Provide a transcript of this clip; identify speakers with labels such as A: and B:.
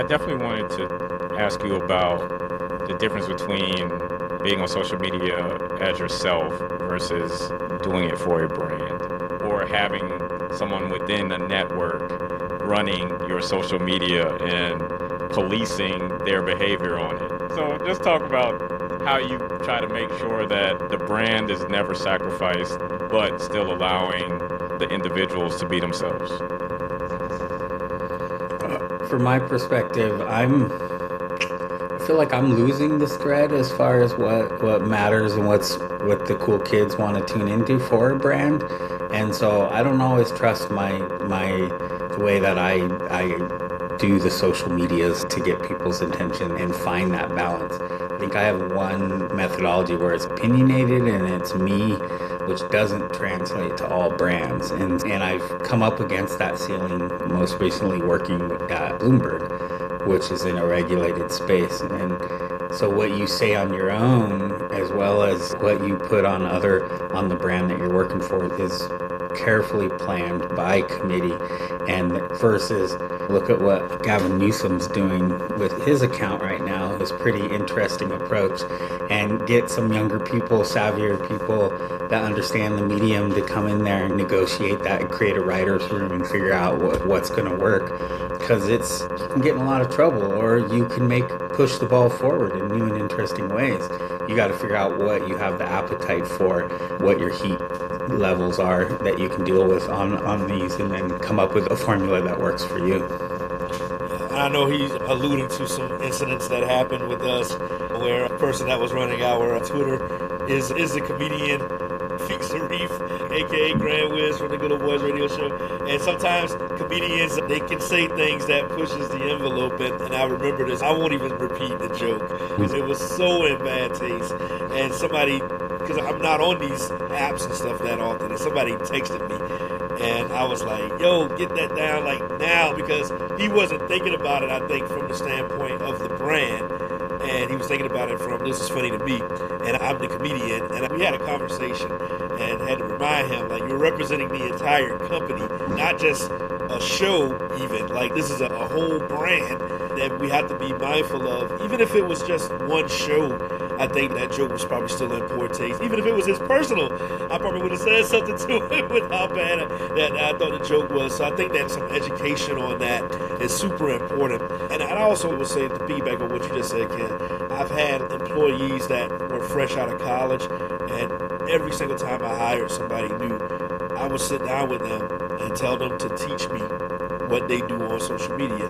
A: I definitely wanted to ask you about the difference between being on social media as yourself versus doing it for a brand, or having someone within a network running your social media and policing their behavior on it. So just talk about how you try to make sure that the brand is never sacrificed, but still allowing the individuals to be themselves.
B: From my perspective, I feel like I'm losing this thread as far as what matters and what the cool kids want to tune into for a brand. And so I don't always trust the way that I do the social medias to get people's attention and find that balance. I think I have one methodology where it's opinionated and it's me, which doesn't translate to all brands. And I've come up against that ceiling most recently working at Bloomberg, which is in a regulated space. And so what you say on your own, as well as what you put on the brand that you're working for, is carefully planned by committee. And versus look at what Gavin Newsom's doing with his account right now is pretty interesting approach, and get some younger people, savvier people that understand the medium to come in there and negotiate that and create a writer's room and figure out what's going to work, because you can get in a lot of trouble, or you can push the ball forward in new and interesting ways. You got to figure out what you have the appetite for, what your heat levels are that you can deal with on these, and then come up with a formula that works for you.
C: I know he's alluding to some incidents that happened with us where a person that was running our Twitter is a comedian, Feek Sarif, aka Grand Wiz from the Good Old Boys radio show. And sometimes comedians, they can say things that pushes the envelope. And I remember this. I won't even repeat the joke because it was so in bad taste. And somebody, because I'm not on these apps and stuff that often, and somebody texted me. And I was like, yo, get that down like now, because he wasn't thinking about it, I think, from the standpoint of the brand. And he was thinking about it from, this is funny to me, and I'm the comedian. And we had a conversation and had to remind him, like, you're representing the entire company, not just a show even. Like, this is a whole brand that we have to be mindful of. Even if it was just one show, I think that joke was probably still in poor taste. Even if it was his personal, I probably would have said something to him with how bad that I thought the joke was. So I think that some education on that is super important. And I also would say, to piggyback on what you just said, Ken, I've had employees that were fresh out of college, and every single time I hired somebody new, I would sit down with them and tell them to teach me what they do on social media.